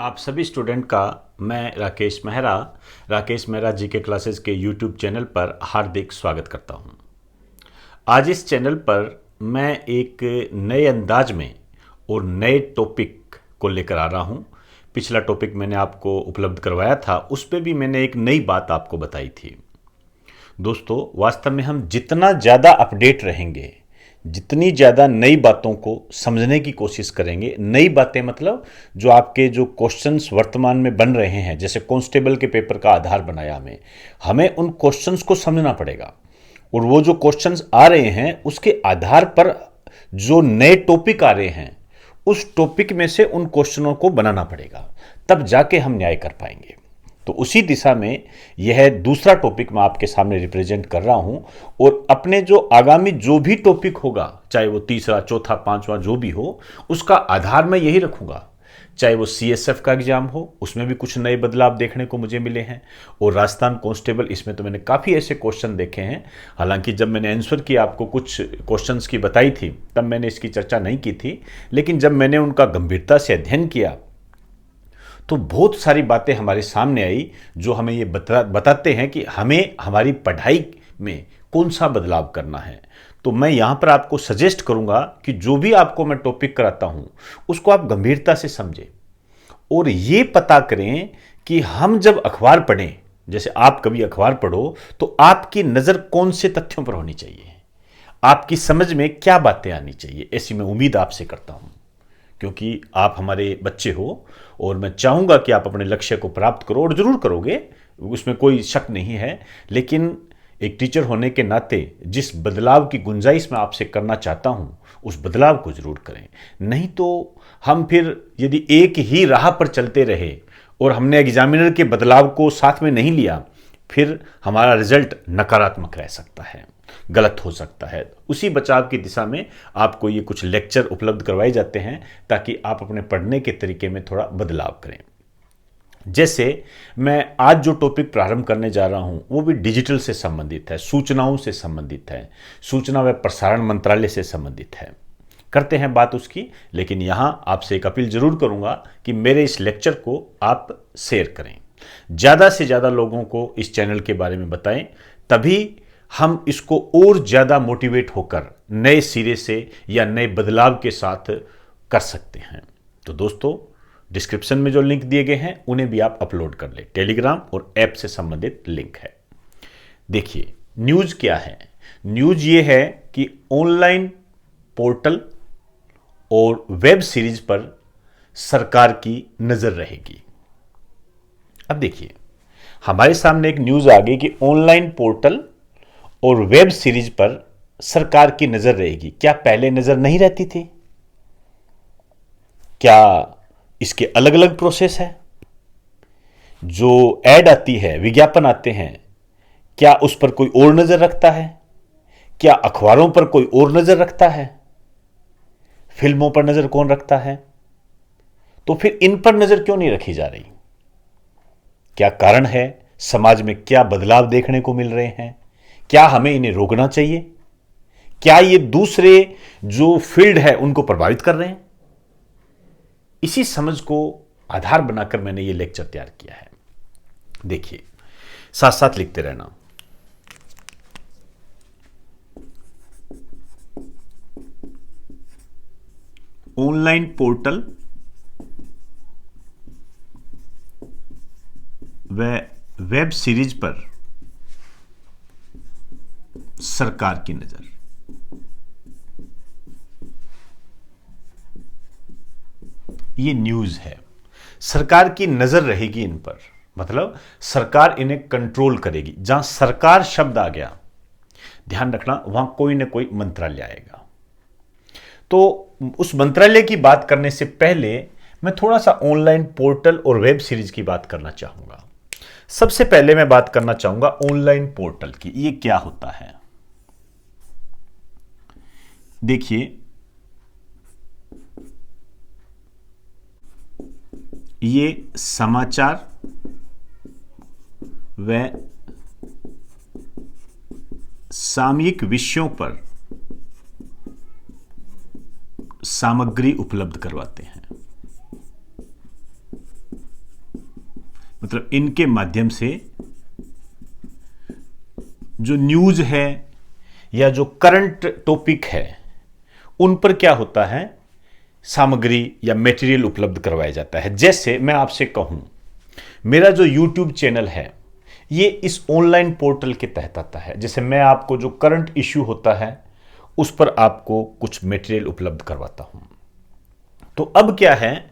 आप सभी स्टूडेंट का मैं राकेश मेहरा जी के क्लासेस के यूट्यूब चैनल पर हार्दिक स्वागत करता हूं। आज इस चैनल पर मैं एक नए अंदाज में और नए टॉपिक को लेकर आ रहा हूं। पिछला टॉपिक मैंने आपको उपलब्ध करवाया था, उस पर भी मैंने एक नई बात आपको बताई थी। दोस्तों, वास्तव में हम जितना ज़्यादा अपडेट रहेंगे, जितनी ज़्यादा नई बातों को समझने की कोशिश करेंगे, नई बातें मतलब जो आपके जो क्वेश्चंस वर्तमान में बन रहे हैं, जैसे कांस्टेबल के पेपर का आधार बनाया हमें उन क्वेश्चंस को समझना पड़ेगा। और वो जो क्वेश्चंस आ रहे हैं उसके आधार पर जो नए टॉपिक आ रहे हैं, उस टॉपिक में से उन क्वेश्चनों को बनाना पड़ेगा, तब जाके हम न्याय कर पाएंगे। तो उसी दिशा में यह दूसरा टॉपिक मैं आपके सामने रिप्रेजेंट कर रहा हूं। और अपने जो आगामी जो भी टॉपिक होगा, चाहे वो तीसरा, चौथा, पांचवा जो भी हो, उसका आधार मैं यही रखूंगा। चाहे वो सीएसएफ का एग्जाम हो, उसमें भी कुछ नए बदलाव देखने को मुझे मिले हैं। और राजस्थान कांस्टेबल, इसमें तो मैंने काफ़ी ऐसे क्वेश्चन देखे हैं। हालांकि जब मैंने आंसर किया, आपको कुछ क्वेश्चंस की बताई थी, तब मैंने इसकी चर्चा नहीं की थी। लेकिन जब मैंने उनका गंभीरता से अध्ययन किया तो बहुत सारी बातें हमारे सामने आई जो हमें ये बताते हैं कि हमें हमारी पढ़ाई में कौन सा बदलाव करना है। तो मैं यहाँ पर आपको सजेस्ट करूँगा कि जो भी आपको मैं टॉपिक कराता हूँ उसको आप गंभीरता से समझें और ये पता करें कि हम जब अखबार पढ़ें, जैसे आप कभी अखबार पढ़ो, तो आपकी नज़र कौन से तथ्यों पर होनी चाहिए, आपकी समझ में क्या बातें आनी चाहिए, ऐसी मैं उम्मीद आपसे करता हूँ। क्योंकि आप हमारे बच्चे हो और मैं चाहूँगा कि आप अपने लक्ष्य को प्राप्त करो, और ज़रूर करोगे, उसमें कोई शक नहीं है। लेकिन एक टीचर होने के नाते जिस बदलाव की गुंजाइश मैं आपसे करना चाहता हूँ, उस बदलाव को ज़रूर करें। नहीं तो हम फिर यदि एक ही राह पर चलते रहे और हमने एग्जामिनर के बदलाव को साथ में नहीं लिया, फिर हमारा रिजल्ट नकारात्मक रह सकता है, गलत हो सकता है। उसी बचाव की दिशा में आपको ये कुछ लेक्चर उपलब्ध करवाए जाते हैं ताकि आप अपने पढ़ने के तरीके में थोड़ा बदलाव करें। जैसे मैं आज जो टॉपिक प्रारंभ करने जा रहा हूं वो भी डिजिटल से संबंधित है, सूचनाओं से संबंधित है, सूचना व प्रसारण मंत्रालय से संबंधित है। करते हैं बात उसकी। लेकिन यहां आपसे एक अपील जरूर करूंगा कि मेरे इस लेक्चर को आप शेयर करें, ज़्यादा से ज़्यादा लोगों को इस चैनल के बारे में बताएं, तभी हम इसको और ज़्यादा मोटिवेट होकर नए सिरे से या नए बदलाव के साथ कर सकते हैं। तो दोस्तों, डिस्क्रिप्शन में जो लिंक दिए गए हैं उन्हें भी आप अपलोड कर लें। टेलीग्राम और ऐप से संबंधित लिंक है। देखिए, न्यूज़ क्या है। न्यूज़ ये है कि ऑनलाइन पोर्टल और वेब सीरीज पर सरकार की नज़र रहेगी। अब देखिए, हमारे सामने एक न्यूज़ आ गई कि ऑनलाइन पोर्टल और वेब सीरीज पर सरकार की नजर रहेगी। क्या पहले नजर नहीं रहती थी? क्या इसके अलग अलग प्रोसेस है? जो ऐड आती है, विज्ञापन आते हैं, क्या उस पर कोई और नजर रखता है? क्या अखबारों पर कोई और नजर रखता है? फिल्मों पर नजर कौन रखता है? तो फिर इन पर नजर क्यों नहीं रखी जा रही? क्या कारण है? समाज में क्या बदलाव देखने को मिल रहे हैं? क्या हमें इन्हें रोकना चाहिए? क्या ये दूसरे जो फील्ड है उनको प्रभावित कर रहे हैं? इसी समझ को आधार बनाकर मैंने ये लेक्चर तैयार किया है। देखिए, साथ साथ लिखते रहना। ऑनलाइन पोर्टल व वेब सीरीज पर सरकार की नजर। ये न्यूज़ है। सरकार की नज़र रहेगी इन पर, मतलब सरकार इन्हें कंट्रोल करेगी। जहां सरकार शब्द आ गया, ध्यान रखना, वहां कोई ना कोई मंत्रालय आएगा। तो उस मंत्रालय की बात करने से पहले मैं थोड़ा सा ऑनलाइन पोर्टल और वेब सीरीज की बात करना चाहूंगा। सबसे पहले मैं बात करना चाहूंगा ऑनलाइन पोर्टल की। ये क्या होता है? देखिए, ये समाचार व सामयिक विषयों पर सामग्री उपलब्ध करवाते हैं। मतलब इनके माध्यम से जो न्यूज है या जो करंट टॉपिक है उन पर क्या होता है, सामग्री या मटेरियल उपलब्ध करवाया जाता है। जैसे मैं आपसे कहूं, मेरा जो YouTube चैनल है ये इस ऑनलाइन पोर्टल के तहत आता है। जैसे मैं आपको जो करंट इश्यू होता है उस पर आपको कुछ मटेरियल उपलब्ध करवाता हूं। तो अब क्या है,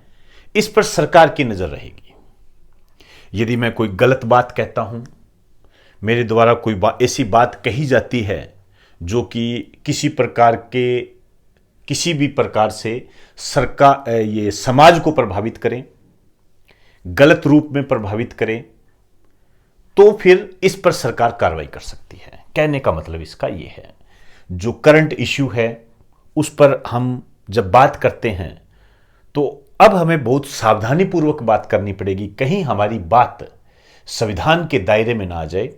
इस पर सरकार की नजर रहेगी। यदि मैं कोई गलत बात कहता हूं, मेरे द्वारा कोई ऐसी बात कही जाती है जो कि किसी भी प्रकार से सरकार ये समाज को प्रभावित करें, गलत रूप में प्रभावित करें, तो फिर इस पर सरकार कार्रवाई कर सकती है। कहने का मतलब इसका ये है, जो करंट इश्यू है उस पर हम जब बात करते हैं तो अब हमें बहुत सावधानी पूर्वक बात करनी पड़ेगी, कहीं हमारी बात संविधान के दायरे में ना आ जाए,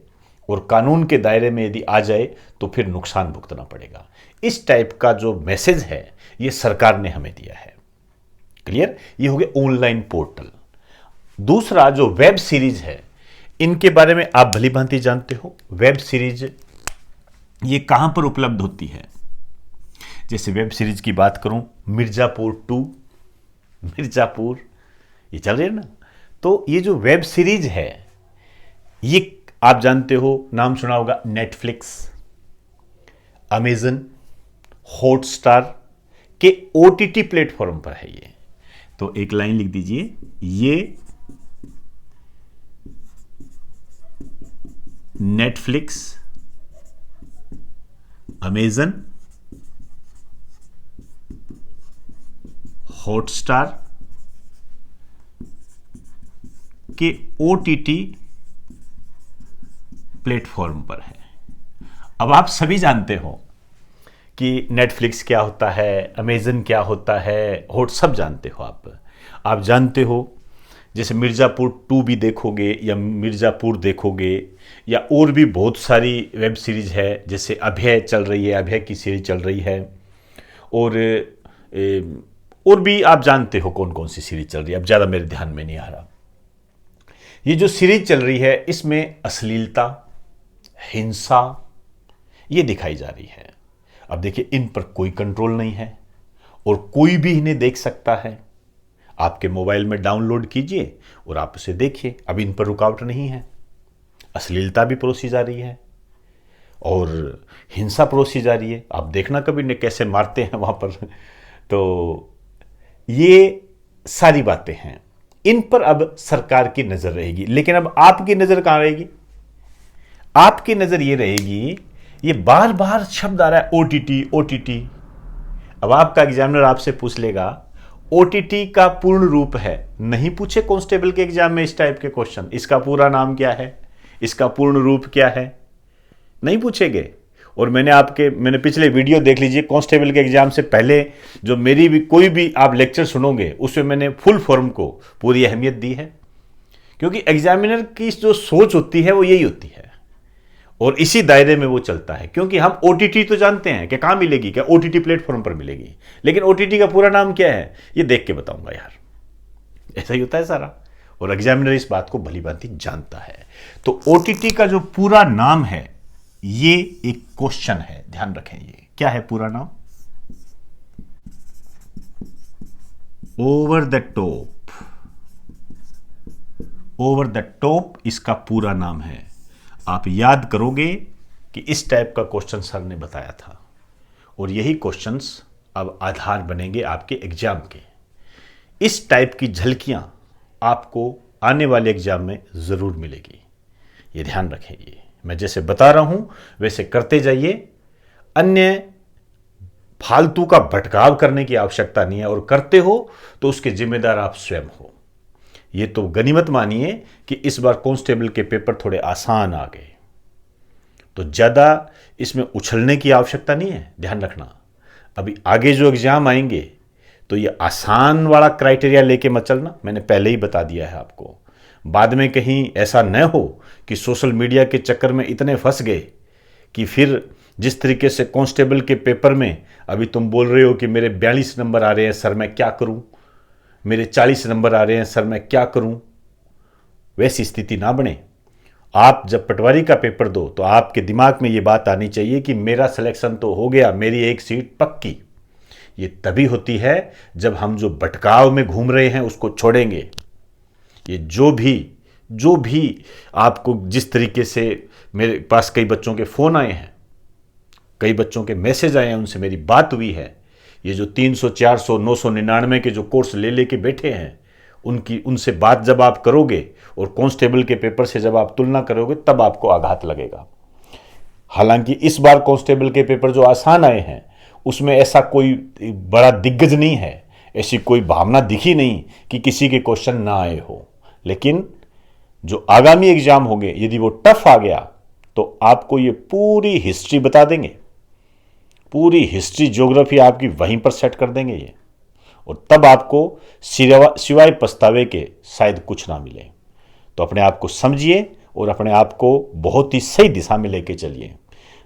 और कानून के दायरे में यदि आ जाए तो फिर नुकसान भुगतना पड़ेगा। इस टाइप का जो मैसेज है ये सरकार ने हमें दिया है। क्लियर? ये हो गया ऑनलाइन पोर्टल। दूसरा जो वेब सीरीज है, इनके बारे में आप भली भांति जानते हो। वेब सीरीज ये कहां पर उपलब्ध होती है? जैसे वेब सीरीज की बात करूं, मिर्जापुर 2, मिर्जापुर ये चल रही है ना, तो ये जो वेब सीरीज है ये आप जानते हो, नाम सुना होगा, नेटफ्लिक्स, अमेजन, हॉटस्टार के OTT प्लेटफॉर्म पर है ये। तो एक लाइन लिख दीजिए, ये नेटफ्लिक्स, अमेजन, हॉटस्टार के OTT प्लेटफॉर्म पर है। अब आप सभी जानते हो कि नेटफ्लिक्स क्या होता है, अमेजन क्या होता है, हॉट सब जानते हो आप जानते हो। जैसे मिर्ज़ापुर 2 भी देखोगे या मिर्ज़ापुर देखोगे, या और भी बहुत सारी वेब सीरीज है, जैसे अभय चल रही है, अभय की सीरीज चल रही है, और भी आप जानते हो कौन कौन सी सीरीज चल रही है, अब ज़्यादा मेरे ध्यान में नहीं आ रहा। ये जो सीरीज चल रही है इसमें अश्लीलता, हिंसा ये दिखाई जा रही है। अब देखिए, इन पर कोई कंट्रोल नहीं है और कोई भी इन्हें देख सकता है। आपके मोबाइल में डाउनलोड कीजिए और आप उसे देखिए, अब इन पर रुकावट नहीं है। अश्लीलता भी परोसी जा रही है और हिंसा परोसी जा रही है। आप देखना कभी ने कैसे मारते हैं वहां पर। तो ये सारी बातें हैं, इन पर अब सरकार की नजर रहेगी। लेकिन अब आपकी नजर कहां रहेगी? आपकी नजर ये रहेगी, ये बार बार शब्द आ रहा है OTT OTT। अब आपका एग्जामिनर आपसे पूछ लेगा OTT का पूर्ण रूप है, नहीं पूछे कांस्टेबल के एग्जाम में इस टाइप के क्वेश्चन, इसका पूरा नाम क्या है, इसका पूर्ण रूप क्या है, नहीं पूछेंगे। और मैंने पिछले वीडियो देख लीजिए, कांस्टेबल के एग्जाम से पहले जो मेरी भी कोई भी आप लेक्चर सुनोगे उसमें मैंने फुल फॉर्म को पूरी अहमियत दी है, क्योंकि एग्जामिनर की जो सोच होती है वो यही होती है और इसी दायरे में वो चलता है। क्योंकि हम OTT तो जानते हैं कि कहां मिलेगी, क्या OTT प्लेटफॉर्म पर मिलेगी, लेकिन OTT का पूरा नाम क्या है ये देख के बताऊंगा यार। ऐसा ही होता है सारा, और एग्जामिनर इस बात को भली भांति जानता है। तो OTT का जो पूरा नाम है ये एक क्वेश्चन है, ध्यान रखें। ये क्या है पूरा नाम? Over the top. Over the top इसका पूरा नाम है। आप याद करोगे कि इस टाइप का क्वेश्चन सर ने बताया था, और यही क्वेश्चंस अब आधार बनेंगे आपके एग्जाम के। इस टाइप की झलकियां आपको आने वाले एग्जाम में जरूर मिलेगी, ये ध्यान रखेंगे। मैं जैसे बता रहा हूं वैसे करते जाइए, अन्य फालतू का भटकाव करने की आवश्यकता नहीं है, और करते हो तो उसके जिम्मेदार आप स्वयं हो। ये तो गनीमत मानिए कि इस बार कांस्टेबल के पेपर थोड़े आसान आ गए, तो ज़्यादा इसमें उछलने की आवश्यकता नहीं है, ध्यान रखना। अभी आगे जो एग्ज़ाम आएंगे तो ये आसान वाला क्राइटेरिया लेके मत चलना, मैंने पहले ही बता दिया है आपको। बाद में कहीं ऐसा न हो कि सोशल मीडिया के चक्कर में इतने फंस गए कि फिर जिस तरीके से कांस्टेबल के पेपर में अभी तुम बोल रहे हो कि मेरे 42 नंबर आ रहे हैं सर, मैं क्या करूं, मेरे 40 नंबर आ रहे हैं सर, मैं क्या करूं, वैसी स्थिति ना बने। आप जब पटवारी का पेपर दो तो आपके दिमाग में ये बात आनी चाहिए कि मेरा सिलेक्शन तो हो गया, मेरी एक सीट पक्की। ये तभी होती है जब हम जो भटकाव में घूम रहे हैं उसको छोड़ेंगे। ये जो भी आपको जिस तरीके से, मेरे पास कई बच्चों के फ़ोन आए हैं, कई बच्चों के मैसेज आए हैं, उनसे मेरी बात हुई है। ये जो 300, 400, 999 के जो कोर्स ले लेके बैठे हैं, उनसे बात जब आप करोगे और कांस्टेबल के पेपर से जब आप तुलना करोगे तब आपको आघात लगेगा। हालांकि इस बार कांस्टेबल के पेपर जो आसान आए हैं उसमें ऐसा कोई बड़ा दिग्गज नहीं है, ऐसी कोई भावना दिखी नहीं कि किसी के क्वेश्चन ना आए हो। लेकिन जो आगामी एग्जाम होंगे यदि वो टफ आ गया तो आपको ये पूरी हिस्ट्री बता देंगे, पूरी हिस्ट्री ज्योग्राफी आपकी वहीं पर सेट कर देंगे ये, और तब आपको सिवाय पछतावे के शायद कुछ ना मिले। तो अपने आप को समझिए और अपने आप को बहुत ही सही दिशा में लेके चलिए।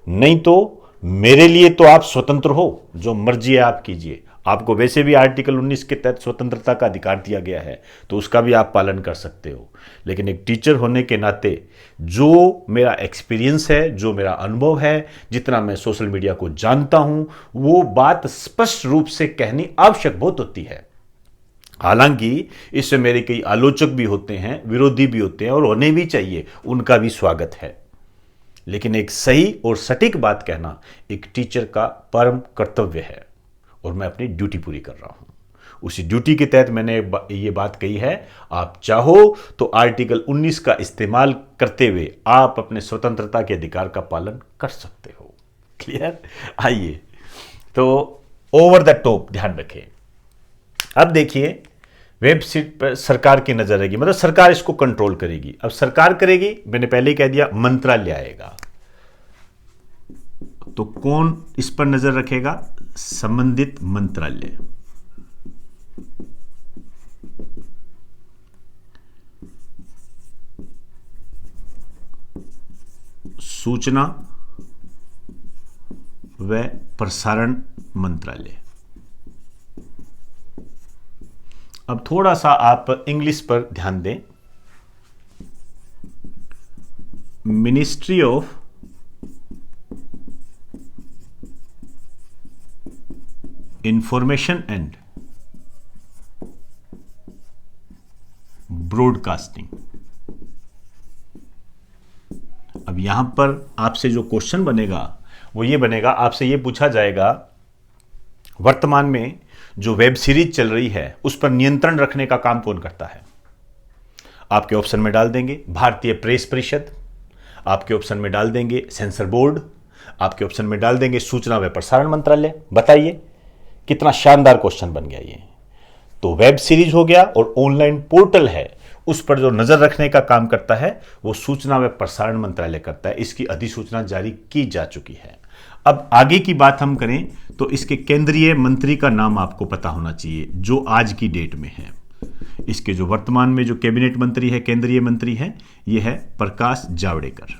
नहीं तो मेरे लिए तो आप स्वतंत्र हो, जो मर्जी है आप कीजिए। आपको वैसे भी आर्टिकल 19 के तहत स्वतंत्रता का अधिकार दिया गया है तो उसका भी आप पालन कर सकते हो। लेकिन एक टीचर होने के नाते जो मेरा एक्सपीरियंस है, जो मेरा अनुभव है, जितना मैं सोशल मीडिया को जानता हूं, वो बात स्पष्ट रूप से कहनी आवश्यक बहुत होती है। हालांकि इससे मेरे कई आलोचक भी होते हैं, विरोधी भी होते हैं, और होने भी चाहिए, उनका भी स्वागत है। लेकिन एक सही और सटीक बात कहना एक टीचर का परम कर्तव्य है, और मैं अपनी ड्यूटी पूरी कर रहा हूं। उसी ड्यूटी के तहत मैंने ये बात कही है। आप चाहो तो आर्टिकल 19 का इस्तेमाल करते हुए आप अपने स्वतंत्रता के अधिकार का पालन कर सकते हो। क्लियर? आइए, तो ओवर द टॉप ध्यान रखें। अब देखिए, वेबसाइट पर सरकार की नजर रहेगी, मतलब सरकार इसको कंट्रोल करेगी। अब सरकार करेगी, मैंने पहले ही कह दिया, मंत्रालय आएगा। तो कौन इस पर नजर रखेगा? संबंधित मंत्रालय। सूचना व प्रसारण मंत्रालय। अब थोड़ा सा आप इंग्लिश पर ध्यान दें। Ministry of information and broadcasting. अब यहां पर आपसे जो क्वेश्चन बनेगा वो ये बनेगा, आपसे ये पूछा जाएगा, वर्तमान में जो वेब सीरीज चल रही है उस पर नियंत्रण रखने का काम कौन करता है? आपके ऑप्शन में डाल देंगे भारतीय प्रेस परिषद, आपके ऑप्शन में डाल देंगे सेंसर बोर्ड, आपके ऑप्शन में डाल देंगे सूचना व प्रसारण मंत्रालय। बताइए कितना शानदार क्वेश्चन बन गया ये। तो वेब सीरीज हो गया, और ऑनलाइन पोर्टल है उस पर जो नजर रखने का काम करता है वो सूचना व प्रसारण मंत्रालय करता है। इसकी अधिसूचना जारी की जा चुकी है। अब आगे की बात हम करें तो इसके केंद्रीय मंत्री का नाम आपको पता होना चाहिए जो आज की डेट में है। इसके जो वर्तमान में जो कैबिनेट मंत्री है, केंद्रीय मंत्री है, ये है प्रकाश जावड़ेकर,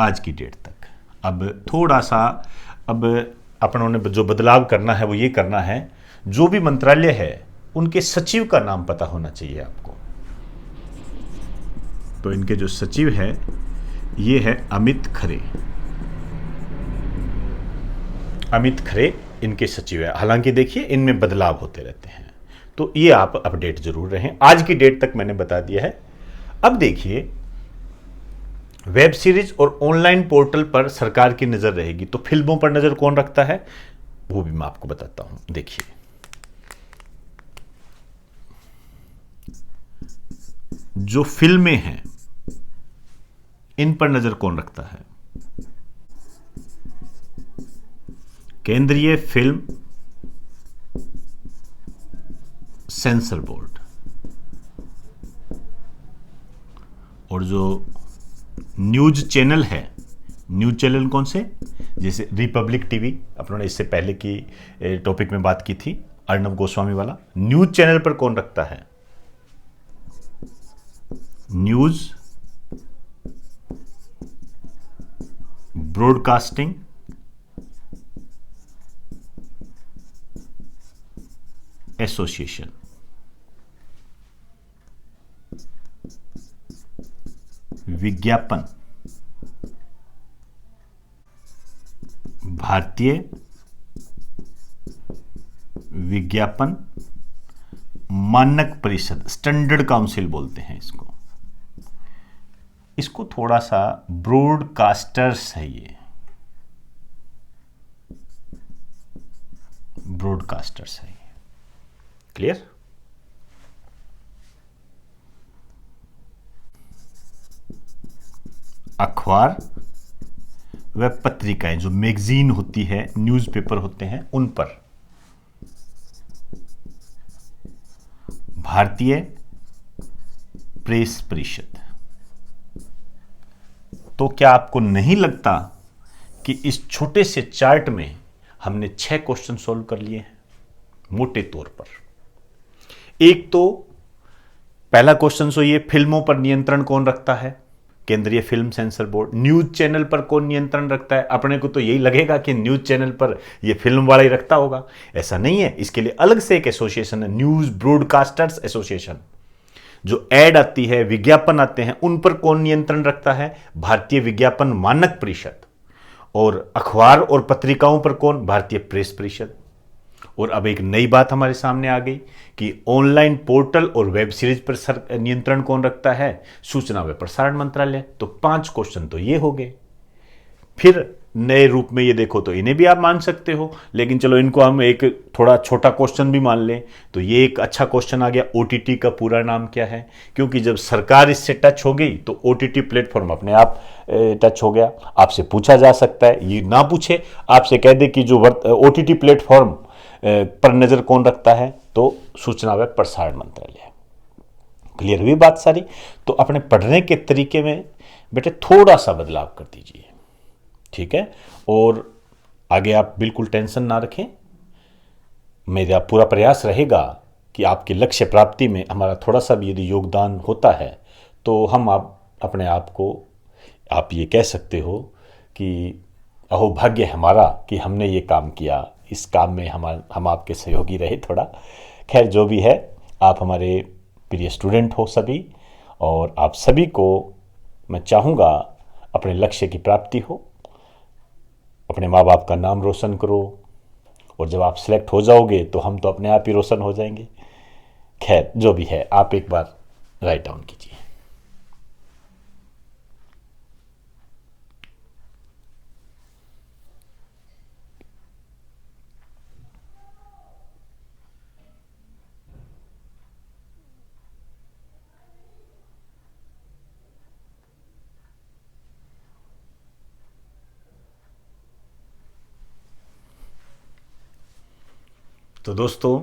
आज की डेट तक। अब थोड़ा सा अब अपनों ने जो बदलाव करना है वो ये करना है, जो भी मंत्रालय है उनके सचिव का नाम पता होना चाहिए आपको। तो इनके जो सचिव है ये है अमित खरे। अमित खरे इनके सचिव है। हालांकि देखिए इनमें बदलाव होते रहते हैं, तो ये आप अपडेट जरूर रहें। आज की डेट तक मैंने बता दिया है। अब देखिए, वेब सीरीज और ऑनलाइन पोर्टल पर सरकार की नजर रहेगी, तो फिल्मों पर नजर कौन रखता है वो भी मैं आपको बताता हूं। देखिए, जो फिल्में हैं इन पर नजर कौन रखता है? केंद्रीय फिल्म सेंसर बोर्ड। और जो न्यूज चैनल है, न्यूज चैनल कौन से? जैसे रिपब्लिक टीवी, अपनों ने इससे पहले की टॉपिक में बात की थी, अर्णव गोस्वामी वाला। न्यूज चैनल पर कौन रखता है? News broadcasting association. विज्ञापन, भारतीय विज्ञापन मानक परिषद, स्टैंडर्ड काउंसिल बोलते हैं इसको। इसको थोड़ा सा ब्रॉडकास्टर्स है, ये ब्रॉडकास्टर्स है। क्लियर? अखबार व पत्रिकाएं, जो मैगजीन होती है, न्यूज़पेपर होते हैं, उन पर भारतीय प्रेस परिषद। तो क्या आपको नहीं लगता कि इस छोटे से चार्ट में हमने 6 क्वेश्चन सॉल्व कर लिए हैं मोटे तौर पर? एक तो पहला क्वेश्चन तो ये, फिल्मों पर नियंत्रण कौन रखता है? केंद्रीय film sensor board. News channel पर कौन नियंत्रण रखता है? अपने को तो यही लगेगा कि न्यूज चैनल पर ये फिल्म वाला ही रखता होगा। ऐसा नहीं है, इसके लिए अलग से एक एसोसिएशन है, न्यूज ब्रॉडकास्टर्स एसोसिएशन। जो एड आती है, विज्ञापन आते हैं, उन पर कौन नियंत्रण रखता है? भारतीय विज्ञापन मानक परिषद। और अखबार और पत्रिकाओं पर कौन? भारतीय प्रेस परिषद। और अब एक नई बात हमारे सामने आ गई कि ऑनलाइन पोर्टल और वेब सीरीज पर नियंत्रण कौन रखता है? सूचना व प्रसारण मंत्रालय। तो 5 क्वेश्चन तो ये हो गए। फिर नए रूप में ये देखो तो इन्हें भी आप मान सकते हो, लेकिन चलो इनको हम एक थोड़ा छोटा क्वेश्चन भी मान लें तो ये एक अच्छा क्वेश्चन आ गया, ओटीटी का पूरा नाम क्या है? क्योंकि जब सरकार इससे टच हो गई तो ओटीटी प्लेटफॉर्म अपने आप टच हो गया। आपसे पूछा जा सकता है, ये ना पूछे, आपसे कह दे कि जो ओटीटी प्लेटफॉर्म पर नजर कौन रखता है? तो सूचना व प्रसारण मंत्रालय। क्लियर हुई बात सारी? तो अपने पढ़ने के तरीके में बेटे थोड़ा सा बदलाव कर दीजिए, ठीक है? और आगे आप बिल्कुल टेंशन ना रखें, मेरा पूरा प्रयास रहेगा कि आपके लक्ष्य प्राप्ति में हमारा थोड़ा सा भी यदि योगदान होता है तो हम अपने आप को, आप ये कह सकते हो कि अहो भाग्य हमारा कि हमने ये काम किया, इस काम में हम आपके सहयोगी रहे थोड़ा। खैर जो भी है, आप हमारे प्रिय स्टूडेंट हो सभी, और आप सभी को मैं चाहूँगा अपने लक्ष्य की प्राप्ति हो, अपने माँ बाप का नाम रोशन करो, और जब आप सिलेक्ट हो जाओगे तो हम तो अपने आप ही रोशन हो जाएंगे। खैर जो भी है, आप एक बार राइट डाउन कीजिए। तो दोस्तों,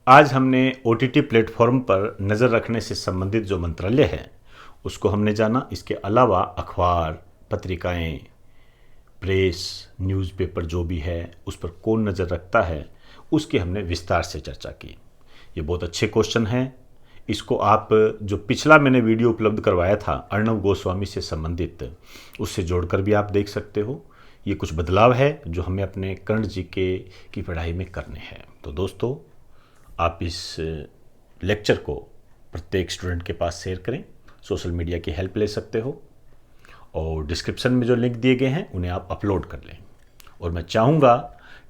आज हमने ओटीटी प्लेटफॉर्म पर नज़र रखने से संबंधित जो मंत्रालय है उसको हमने जाना। इसके अलावा अखबार, पत्रिकाएं, प्रेस, न्यूज़पेपर जो भी है उस पर कौन नज़र रखता है उसकी हमने विस्तार से चर्चा की। ये बहुत अच्छे क्वेश्चन हैं। इसको आप जो पिछला मैंने वीडियो उपलब्ध करवाया था अर्णव गोस्वामी से संबंधित, उससे जोड़कर भी आप देख सकते हो। ये कुछ बदलाव है जो हमें अपने करंट जीके की पढ़ाई में करने हैं। तो दोस्तों, आप इस लेक्चर को प्रत्येक स्टूडेंट के पास शेयर करें, सोशल मीडिया की हेल्प ले सकते हो, और डिस्क्रिप्शन में जो लिंक दिए गए हैं उन्हें आप अपलोड कर लें। और मैं चाहूँगा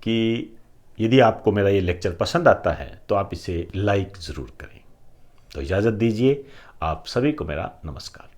कि यदि आपको मेरा ये लेक्चर पसंद आता है तो आप इसे लाइक ज़रूर करें। तो इजाज़त दीजिए, आप सभी को मेरा नमस्कार।